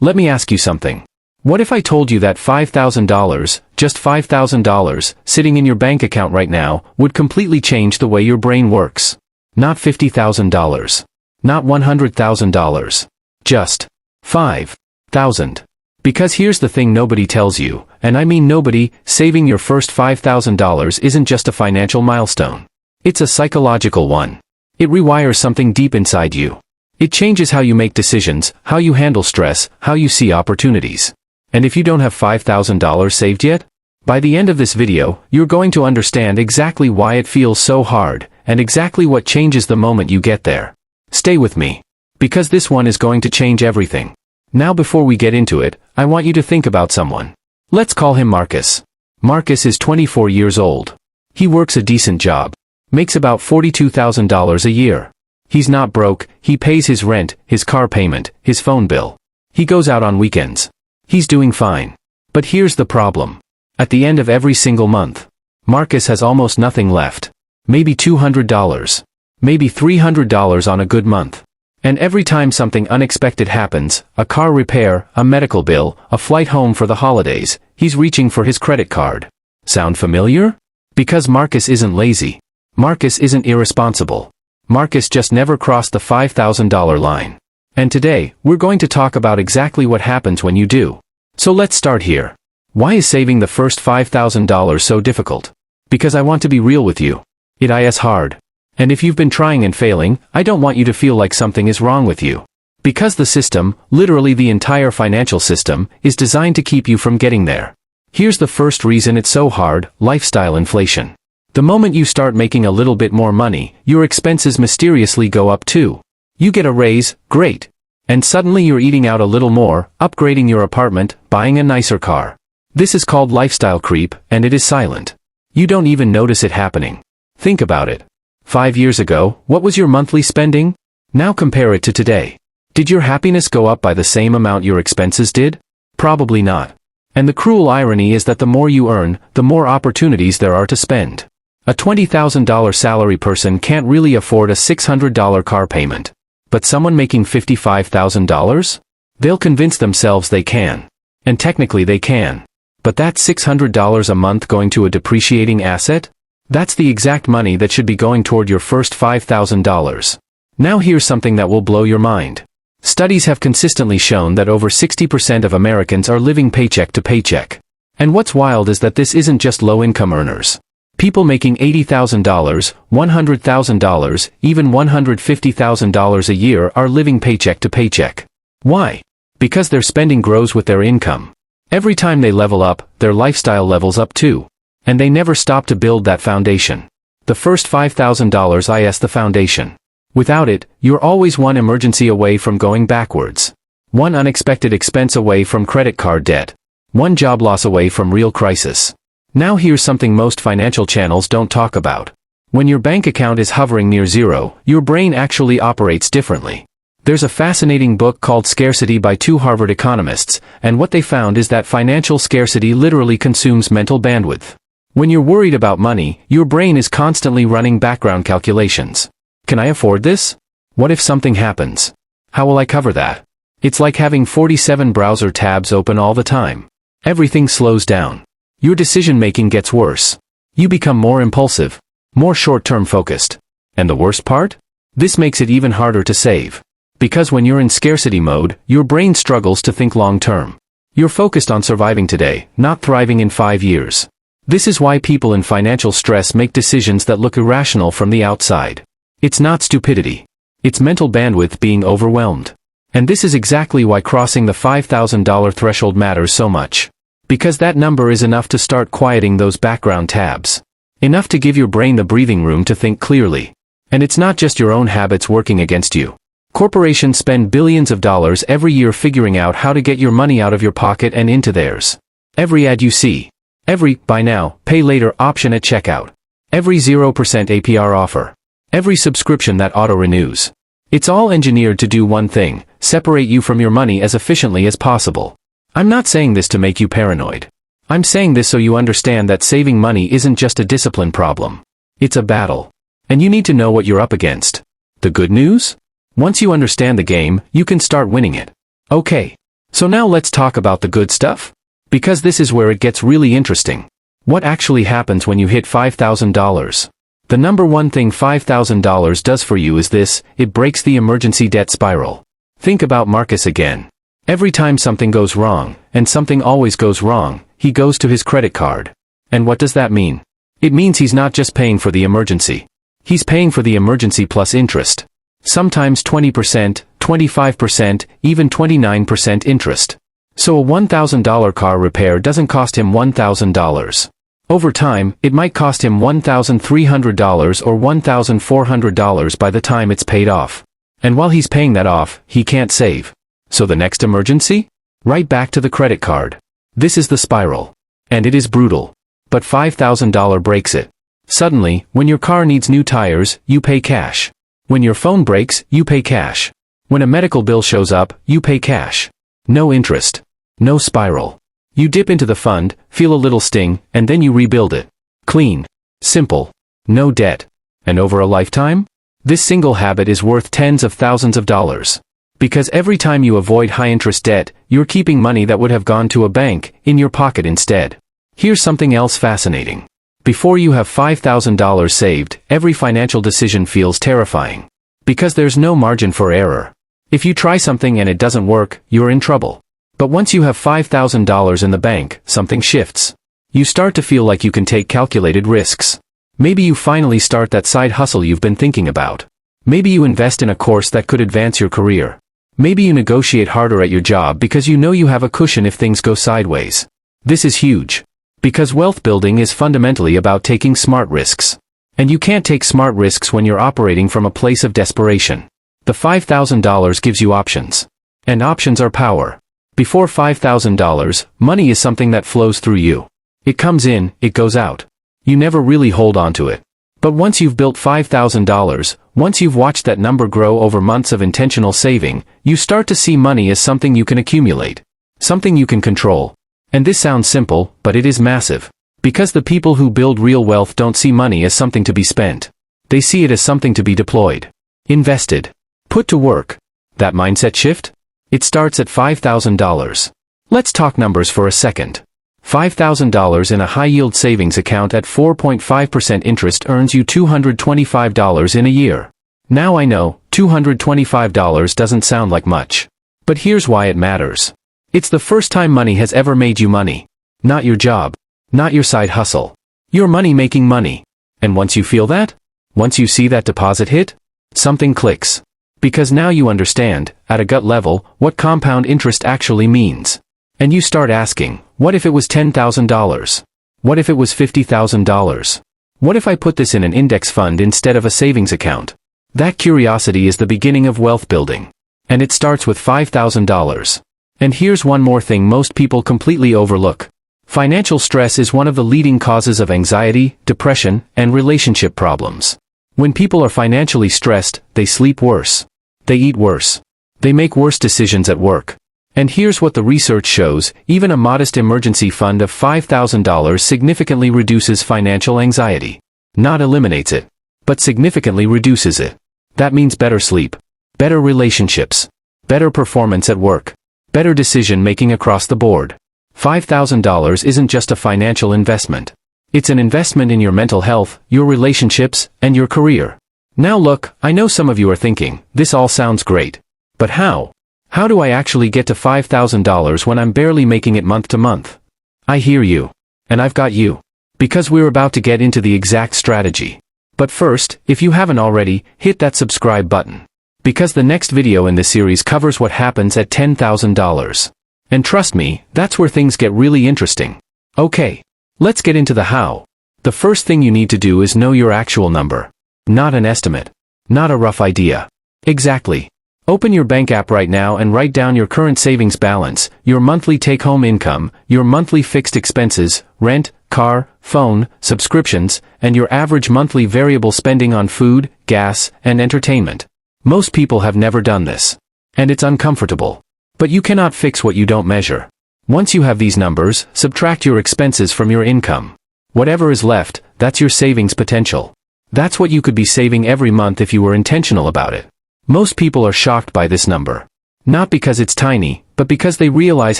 Let me ask you something. What if I told you that $5,000, just $5,000, sitting in your bank account right now, would completely change the way your brain works? Not $50,000. Not $100,000. Just $5,000. Because here's the thing nobody tells you, and I mean nobody, saving your first $5,000 isn't just a financial milestone. It's a psychological one. It rewires something deep inside you. It changes how you make decisions, how you handle stress, how you see opportunities. And if you don't have $5,000 saved yet, by the end of this video, you're going to understand exactly why it feels so hard, and exactly what changes the moment you get there. Stay with me. Because this one is going to change everything. Now before we get into it, I want you to think about someone. Let's call him Marcus. Marcus is 24 years old. He works a decent job. Makes about $42,000 a year. He's not broke, he pays his rent, his car payment, his phone bill. He goes out on weekends. He's doing fine. But here's the problem. At the end of every single month, Marcus has almost nothing left. Maybe $200. Maybe $300 on a good month. And every time something unexpected happens, a car repair, a medical bill, a flight home for the holidays, he's reaching for his credit card. Sound familiar? Because Marcus isn't lazy. Marcus isn't irresponsible. Marcus just never crossed the $5,000 line. And today, we're going to talk about exactly what happens when you do. So let's start here. Why is saving the first $5,000 so difficult? Because I want to be real with you. It is hard. And if you've been trying and failing, I don't want you to feel like something is wrong with you. Because the system, literally the entire financial system, is designed to keep you from getting there. Here's the first reason it's so hard: lifestyle inflation. The moment you start making a little bit more money, your expenses mysteriously go up too. You get a raise, great. And suddenly you're eating out a little more, upgrading your apartment, buying a nicer car. This is called lifestyle creep, and it is silent. You don't even notice it happening. Think about it. 5 years ago, what was your monthly spending? Now compare it to today. Did your happiness go up by the same amount your expenses did? Probably not. And the cruel irony is that the more you earn, the more opportunities there are to spend. A $20,000 salary person can't really afford a $600 car payment. But someone making $55,000? They'll convince themselves they can. And technically they can. But that's $600 a month going to a depreciating asset? That's the exact money that should be going toward your first $5,000. Now here's something that will blow your mind. Studies have consistently shown that over 60% of Americans are living paycheck to paycheck. And what's wild is that this isn't just low-income earners. People making $80,000, $100,000, even $150,000 a year are living paycheck to paycheck. Why? Because their spending grows with their income. Every time they level up, their lifestyle levels up too. And they never stop to build that foundation. The first $5,000 is the foundation. Without it, you're always one emergency away from going backwards. One unexpected expense away from credit card debt. One job loss away from real crisis. Now here's something most financial channels don't talk about. When your bank account is hovering near zero, your brain actually operates differently. There's a fascinating book called Scarcity by two Harvard economists, and what they found is that financial scarcity literally consumes mental bandwidth. When you're worried about money, your brain is constantly running background calculations. Can I afford this? What if something happens? How will I cover that? It's like having 47 browser tabs open all the time. Everything slows down. Your decision-making gets worse. You become more impulsive, more short-term focused. And the worst part? This makes it even harder to save. Because when you're in scarcity mode, your brain struggles to think long-term. You're focused on surviving today, not thriving in 5 years. This is why people in financial stress make decisions that look irrational from the outside. It's not stupidity. It's mental bandwidth being overwhelmed. And this is exactly why crossing the $5,000 threshold matters so much. Because that number is enough to start quieting those background tabs. Enough to give your brain the breathing room to think clearly. And it's not just your own habits working against you. Corporations spend billions of dollars every year figuring out how to get your money out of your pocket and into theirs. Every ad you see. Every buy now, pay later option at checkout. Every 0% APR offer. Every subscription that auto-renews. It's all engineered to do one thing: separate you from your money as efficiently as possible. I'm not saying this to make you paranoid. I'm saying this so you understand that saving money isn't just a discipline problem. It's a battle. And you need to know what you're up against. The good news? Once you understand the game, you can start winning it. Okay. So now let's talk about the good stuff. Because this is where it gets really interesting. What actually happens when you hit $5,000? The number one thing $5,000 does for you is this: it breaks the emergency debt spiral. Think about Marcus again. Every time something goes wrong, and something always goes wrong, he goes to his credit card. And what does that mean? It means he's not just paying for the emergency. He's paying for the emergency plus interest. Sometimes 20%, 25%, even 29% interest. So a $1,000 car repair doesn't cost him $1,000. Over time, it might cost him $1,300 or $1,400 by the time it's paid off. And while he's paying that off, he can't save. So the next emergency? Right back to the credit card. This is the spiral. And it is brutal. But $5,000 breaks it. Suddenly, when your car needs new tires, you pay cash. When your phone breaks, you pay cash. When a medical bill shows up, you pay cash. No interest. No spiral. You dip into the fund, feel a little sting, and then you rebuild it. Clean. Simple. No debt. And over a lifetime? This single habit is worth tens of thousands of dollars. Because every time you avoid high-interest debt, you're keeping money that would have gone to a bank in your pocket instead. Here's something else fascinating. Before you have $5,000 saved, every financial decision feels terrifying. Because there's no margin for error. If you try something and it doesn't work, you're in trouble. But once you have $5,000 in the bank, something shifts. You start to feel like you can take calculated risks. Maybe you finally start that side hustle you've been thinking about. Maybe you invest in a course that could advance your career. Maybe you negotiate harder at your job because you know you have a cushion if things go sideways. This is huge. Because wealth building is fundamentally about taking smart risks. And you can't take smart risks when you're operating from a place of desperation. The $5,000 gives you options. And options are power. Before $5,000, money is something that flows through you. It comes in, it goes out. You never really hold on to it. But once you've built $5,000, once you've watched that number grow over months of intentional saving, you start to see money as something you can accumulate. Something you can control. And this sounds simple, but it is massive. Because the people who build real wealth don't see money as something to be spent. They see it as something to be deployed. Invested. Put to work. That mindset shift? It starts at $5,000. Let's talk numbers for a second. $5,000 in a high-yield savings account at 4.5% interest earns you $225 in a year. Now I know, $225 doesn't sound like much. But here's why it matters. It's the first time money has ever made you money. Not your job. Not your side hustle. Your money making money. And once you feel that? Once you see that deposit hit? Something clicks. Because now you understand, at a gut level, what compound interest actually means. And you start asking, what if it was $10,000? What if it was $50,000? What if I put this in an index fund instead of a savings account? That curiosity is the beginning of wealth building. And it starts with $5,000. And here's one more thing most people completely overlook. Financial stress is one of the leading causes of anxiety, depression, and relationship problems. When people are financially stressed, they sleep worse. They eat worse. They make worse decisions at work. And here's what the research shows: even a modest emergency fund of $5,000 significantly reduces financial anxiety. Not eliminates it, but significantly reduces it. That means better sleep, better relationships, better performance at work, better decision-making across the board. $5,000 isn't just a financial investment. It's an investment in your mental health, your relationships, and your career. Now look, I know some of you are thinking, this all sounds great. But how? How do I actually get to $5,000 when I'm barely making it month to month? I hear you. And I've got you. Because we're about to get into the exact strategy. But first, if you haven't already, hit that subscribe button. Because the next video in this series covers what happens at $10,000. And trust me, that's where things get really interesting. Okay. Let's get into the how. The first thing you need to do is know your actual number. Not an estimate. Not a rough idea. Exactly. Open your bank app right now and write down your current savings balance, your monthly take-home income, your monthly fixed expenses, rent, car, phone, subscriptions, and your average monthly variable spending on food, gas, and entertainment. Most people have never done this. And it's uncomfortable. But you cannot fix what you don't measure. Once you have these numbers, subtract your expenses from your income. Whatever is left, that's your savings potential. That's what you could be saving every month if you were intentional about it. Most people are shocked by this number. Not because it's tiny, but because they realize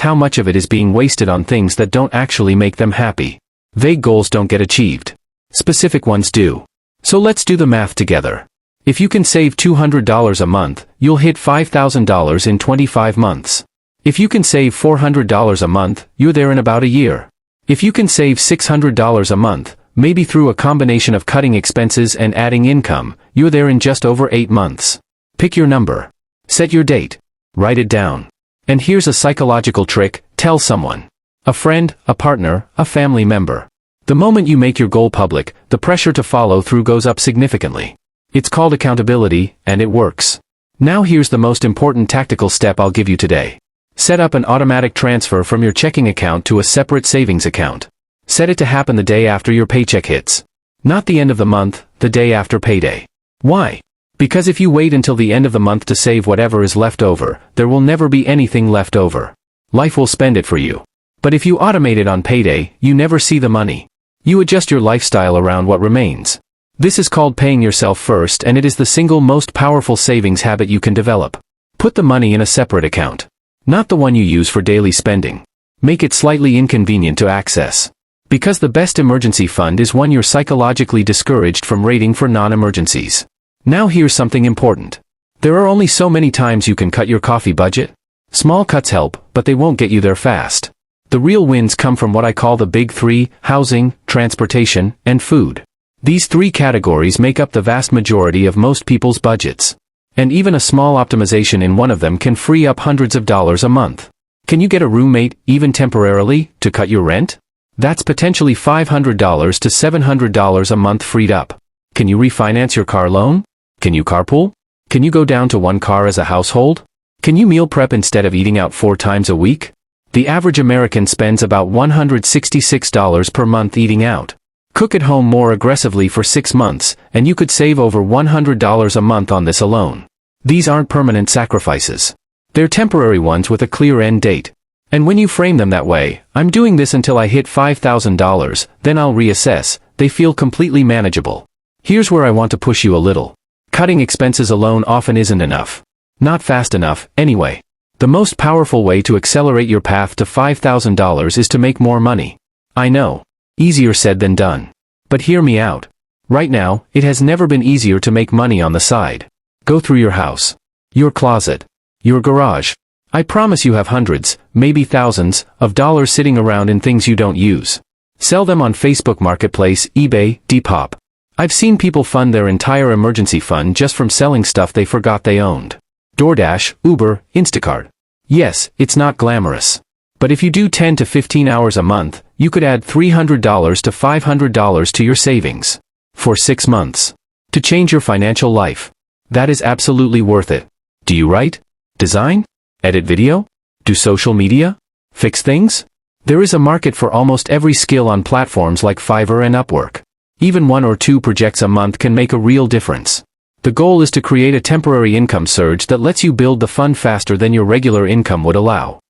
how much of it is being wasted on things that don't actually make them happy. Vague goals don't get achieved. Specific ones do. So let's do the math together. If you can save $200 a month, you'll hit $5,000 in 25 months. If you can save $400 a month, you're there in about a year. If you can save $600 a month, maybe through a combination of cutting expenses and adding income, you're there in just over 8 months. Pick your number. Set your date. Write it down. And here's a psychological trick: tell someone. A friend, a partner, a family member. The moment you make your goal public, the pressure to follow through goes up significantly. It's called accountability, and it works. Now here's the most important tactical step I'll give you today. Set up an automatic transfer from your checking account to a separate savings account. Set it to happen the day after your paycheck hits. Not the end of the month, the day after payday. Why? Because if you wait until the end of the month to save whatever is left over, there will never be anything left over. Life will spend it for you. But if you automate it on payday, you never see the money. You adjust your lifestyle around what remains. This is called paying yourself first, and it is the single most powerful savings habit you can develop. Put the money in a separate account. Not the one you use for daily spending. Make it slightly inconvenient to access. Because the best emergency fund is one you're psychologically discouraged from rating for non-emergencies. Now here's something important. There are only so many times you can cut your coffee budget. Small cuts help, but they won't get you there fast. The real wins come from what I call the big three: housing, transportation, and food. These three categories make up the vast majority of most people's budgets. And even a small optimization in one of them can free up hundreds of dollars a month. Can you get a roommate, even temporarily, to cut your rent? That's potentially $500 to $700 a month freed up. Can you refinance your car loan? Can you carpool? Can you go down to one car as a household? Can you meal prep instead of eating out 4 times a week? The average American spends about $166 per month eating out. Cook at home more aggressively for 6 months, and you could save over $100 a month on this alone. These aren't permanent sacrifices. They're temporary ones with a clear end date. And when you frame them that way, I'm doing this until I hit $5,000, then I'll reassess, they feel completely manageable. Here's where I want to push you a little. Cutting expenses alone often isn't enough. Not fast enough, anyway. The most powerful way to accelerate your path to $5,000 is to make more money. I know. Easier said than done. But hear me out. Right now, it has never been easier to make money on the side. Go through your house. Your closet. Your garage. I promise you have hundreds, maybe thousands, of dollars sitting around in things you don't use. Sell them on Facebook Marketplace, eBay, Depop. I've seen people fund their entire emergency fund just from selling stuff they forgot they owned. DoorDash, Uber, Instacart. Yes, it's not glamorous. But if you do 10 to 15 hours a month, you could add $300 to $500 to your savings. For 6 months. To change your financial life. That is absolutely worth it. Do you write? Design? Edit video? Do social media? Fix things? There is a market for almost every skill on platforms like Fiverr and Upwork. Even 1 or 2 projects a month can make a real difference. The goal is to create a temporary income surge that lets you build the fund faster than your regular income would allow.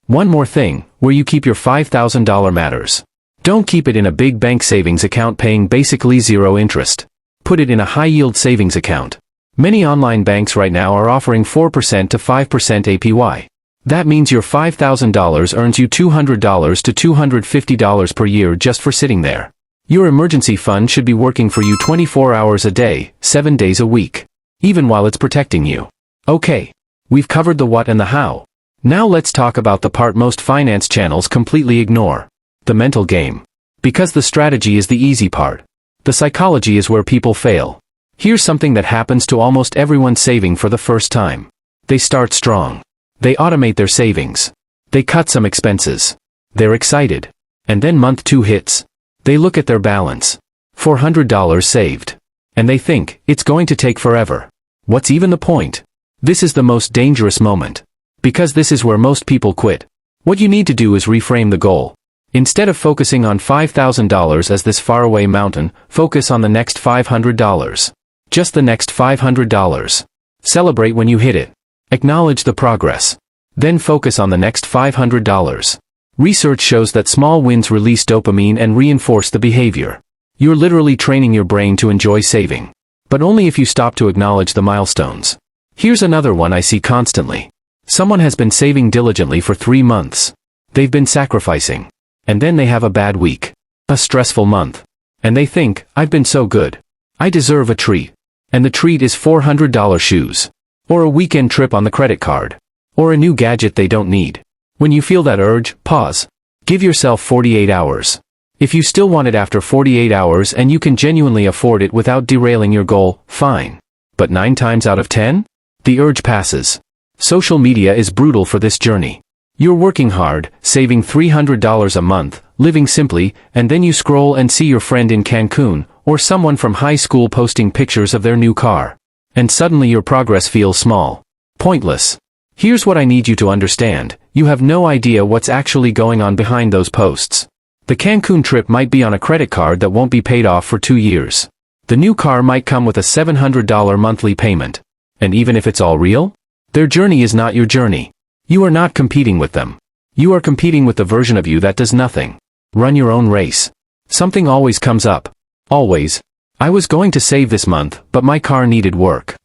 One more thing, where you keep your $5,000 matters. Don't keep it in a big bank savings account paying basically 0 interest. Put it in a high-yield savings account. Many online banks right now are offering 4% to 5% APY. That means your $5,000 earns you $200 to $250 per year just for sitting there. Your emergency fund should be working for you 24 hours a day, 7 days a week. Even while it's protecting you. Okay. We've covered the what and the how. Now let's talk about the part most finance channels completely ignore. The mental game. Because the strategy is the easy part. The psychology is where people fail. Here's something that happens to almost everyone saving for the first time. They start strong. They automate their savings. They cut some expenses. They're excited. And then month 2 hits. They look at their balance. $400 saved. And they think, it's going to take forever. What's even the point? This is the most dangerous moment. Because this is where most people quit. What you need to do is reframe the goal. Instead of focusing on $5,000 as this faraway mountain, focus on the next $500. Just the next $500. Celebrate when you hit it. Acknowledge the progress. Then focus on the next $500. Research shows that small wins release dopamine and reinforce the behavior. You're literally training your brain to enjoy saving. But only if you stop to acknowledge the milestones. Here's another one I see constantly. Someone has been saving diligently for 3 months. They've been sacrificing. And then they have a bad week. A stressful month. And they think, I've been so good. I deserve a treat. And the treat is $400 shoes. Or a weekend trip on the credit card. Or a new gadget they don't need. When you feel that urge, pause. Give yourself 48 hours. If you still want it after 48 hours and you can genuinely afford it without derailing your goal, fine. But 9 times out of 10? The urge passes. Social media is brutal for this journey. You're working hard, saving $300 a month, living simply, and then you scroll and see your friend in Cancun, or someone from high school posting pictures of their new car. And suddenly your progress feels small. Pointless. Here's what I need you to understand. You have no idea what's actually going on behind those posts. The Cancun trip might be on a credit card that won't be paid off for 2 years. The new car might come with a $700 monthly payment. And even if it's all real, their journey is not your journey. You are not competing with them. You are competing with the version of you that does nothing. Run your own race. Something always comes up. Always. I was going to save this month, but my car needed work.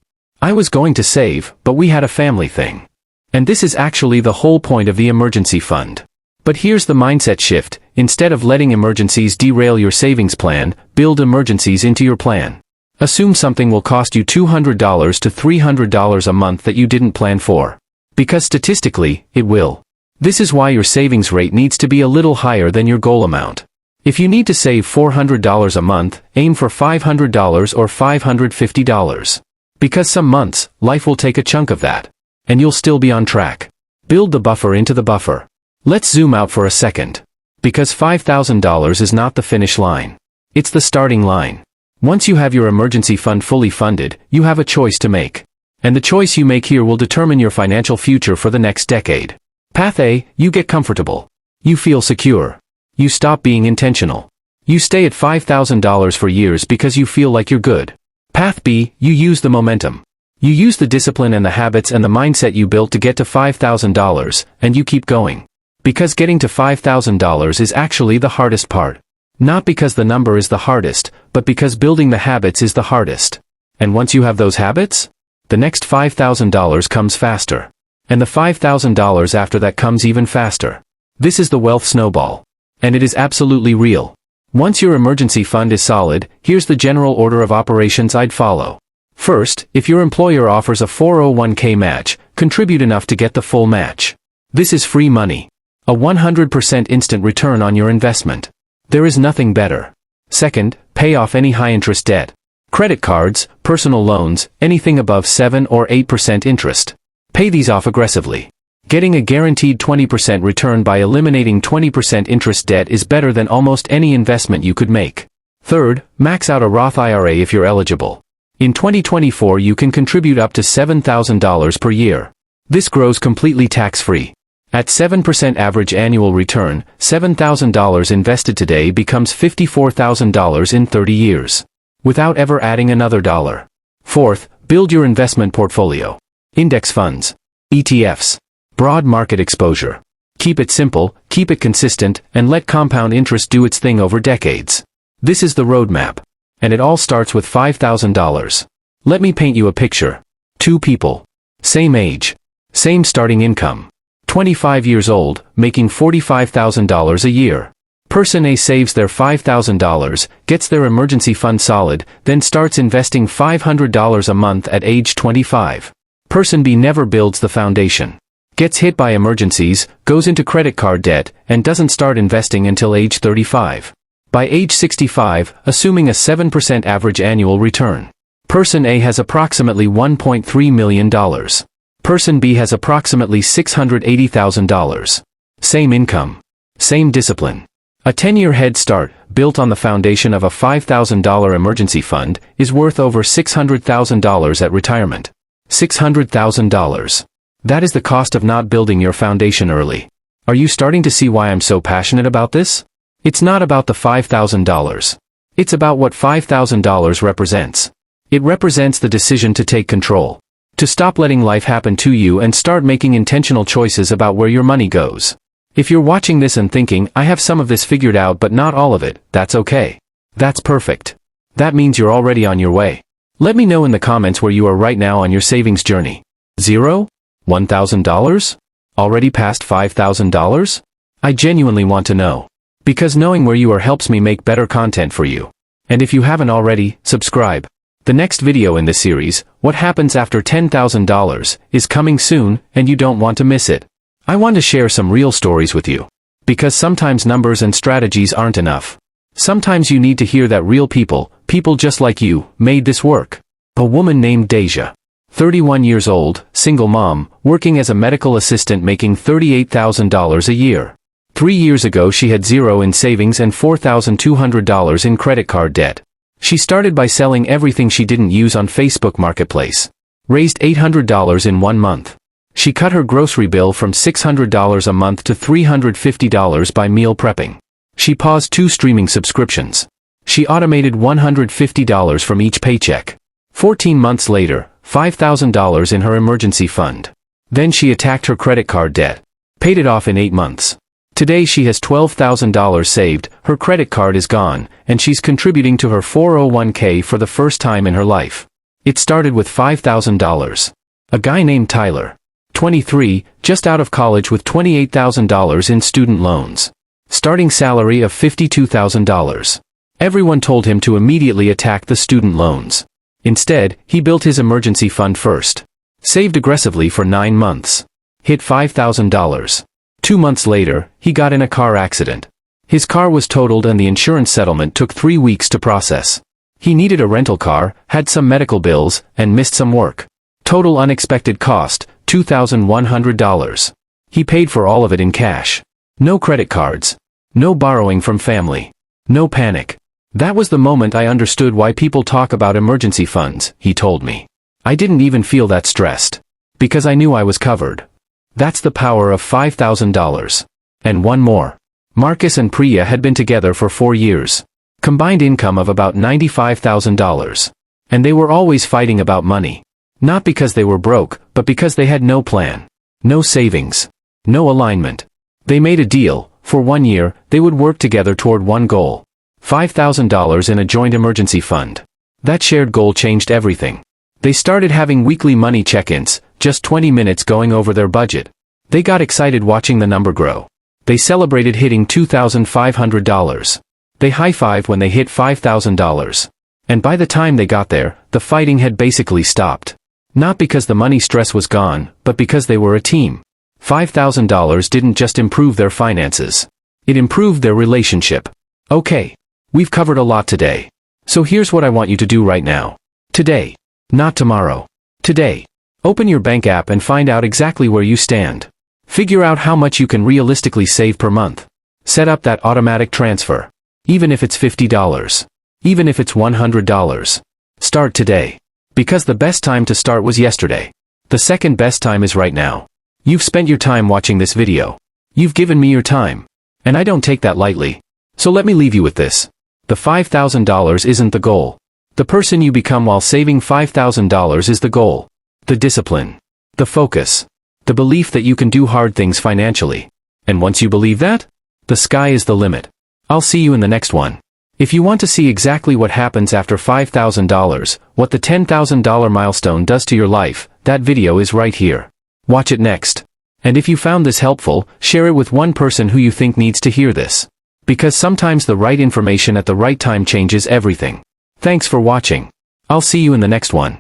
I was going to save, but we had a family thing. And this is actually the whole point of the emergency fund. But here's the mindset shift. Instead of letting emergencies derail your savings plan, build emergencies into your plan. Assume something will cost you $200 to $300 a month that you didn't plan for. Because statistically, it will. This is why your savings rate needs to be a little higher than your goal amount. If you need to save $400 a month, aim for $500 or $550. Because some months, life will take a chunk of that. And you'll still be on track. Build the buffer into the buffer. Let's zoom out for a second. Because $5,000 is not the finish line. It's the starting line. Once you have your emergency fund fully funded, you have a choice to make. And the choice you make here will determine your financial future for the next decade. Path A, you get comfortable. You feel secure. You stop being intentional. You stay at $5,000 for years because you feel like you're good. Path B, you use the momentum. You use the discipline and the habits and the mindset you built to get to $5,000, and you keep going. Because getting to $5,000 is actually the hardest part. Not because the number is the hardest, but because building the habits is the hardest. And once you have those habits, the next $5,000 comes faster. And the $5,000 after that comes even faster. This is the wealth snowball. And it is absolutely real. Once your emergency fund is solid, here's the general order of operations I'd follow. First, if your employer offers a 401k match, contribute enough to get the full match. This is free money. A 100% instant return on your investment. There is nothing better. Second, pay off any high-interest debt. Credit cards, personal loans, anything above 7 or 8% interest. Pay these off aggressively. Getting a guaranteed 20% return by eliminating 20% interest debt is better than almost any investment you could make. Third, max out a Roth IRA if you're eligible. In 2024 you can contribute up to $7,000 per year. This grows completely tax-free. At 7% average annual return, $7,000 invested today becomes $54,000 in 30 years. Without ever adding another dollar. Fourth, build your investment portfolio. Index funds. ETFs. Broad market exposure. Keep it simple, keep it consistent, and let compound interest do its thing over decades. This is the roadmap. And it all starts with $5,000. Let me paint you a picture. 2 people. Same age. Same starting income. 25 years old, making $45,000 a year. Person A saves their $5,000, gets their emergency fund solid, then starts investing $500 a month at age 25. Person B never builds the foundation. Gets hit by emergencies, goes into credit card debt, and doesn't start investing until age 35. By age 65, assuming a 7% average annual return. Person A has approximately $1.3 million. Person B has approximately $680,000. Same income. Same discipline. A 10-year head start, built on the foundation of a $5,000 emergency fund, is worth over $600,000 at retirement. $600,000. That is the cost of not building your foundation early. Are you starting to see why I'm so passionate about this? It's not about the $5,000. It's about what $5,000 represents. It represents the decision to take control. To stop letting life happen to you and start making intentional choices about where your money goes. If you're watching this and thinking, I have some of this figured out but not all of it, that's okay. That's perfect. That means you're already on your way. Let me know in the comments where you are right now on your savings journey. 0? $1,000? Already past $5,000? I genuinely want to know. Because knowing where you are helps me make better content for you. And if you haven't already, subscribe. The next video in this series, What Happens After $10,000, is coming soon, and you don't want to miss it. I want to share some real stories with you. Because sometimes numbers and strategies aren't enough. Sometimes you need to hear that real people just like you, made this work. A woman named Deja. 31 years old, single mom, working as a medical assistant making $38,000 a year. 3 years ago she had zero in savings and $4,200 in credit card debt. She started by selling everything she didn't use on Facebook Marketplace. Raised $800 in 1 month. She cut her grocery bill from $600 a month to $350 by meal prepping. She paused 2 streaming subscriptions. She automated $150 from each paycheck. 14 months later, $5,000 in her emergency fund. Then she attacked her credit card debt. Paid it off in 8 months. Today she has $12,000 saved, her credit card is gone, and she's contributing to her 401k for the first time in her life. It started with $5,000. A guy named Tyler. 23, just out of college with $28,000 in student loans. Starting salary of $52,000. Everyone told him to immediately attack the student loans. Instead, he built his emergency fund first. Saved aggressively for 9 months. Hit $5,000. 2 months later, he got in a car accident. His car was totaled and the insurance settlement took 3 weeks to process. He needed a rental car, had some medical bills, and missed some work. Total unexpected cost, $2,100. He paid for all of it in cash. No credit cards. No borrowing from family. No panic. That was the moment I understood why people talk about emergency funds, he told me. I didn't even feel that stressed. Because I knew I was covered. That's the power of $5,000. And one more. Marcus and Priya had been together for 4 years. Combined income of about $95,000. And they were always fighting about money. Not because they were broke, but because they had no plan. No savings. No alignment. They made a deal. For 1 year, they would work together toward one goal. $5,000 in a joint emergency fund. That shared goal changed everything. They started having weekly money check-ins, just 20 minutes going over their budget. They got excited watching the number grow. They celebrated hitting $2,500. They high-fived when they hit $5,000. And by the time they got there, the fighting had basically stopped. Not because the money stress was gone, but because they were a team. $5,000 didn't just improve their finances. It improved their relationship. Okay. We've covered a lot today. So here's what I want you to do right now. Today. Not tomorrow. Today. Open your bank app and find out exactly where you stand. Figure out how much you can realistically save per month. Set up that automatic transfer. Even if it's $50. Even if it's $100. Start today. Because the best time to start was yesterday. The second best time is right now. You've spent your time watching this video. You've given me your time. And I don't take that lightly. So let me leave you with this. The $5,000 isn't the goal. The person you become while saving $5,000 is the goal. The discipline. The focus. The belief that you can do hard things financially. And once you believe that, the sky is the limit. I'll see you in the next one. If you want to see exactly what happens after $5,000, what the $10,000 milestone does to your life, that video is right here. Watch it next. And if you found this helpful, share it with one person who you think needs to hear this. Because sometimes the right information at the right time changes everything. Thanks for watching. I'll see you in the next one.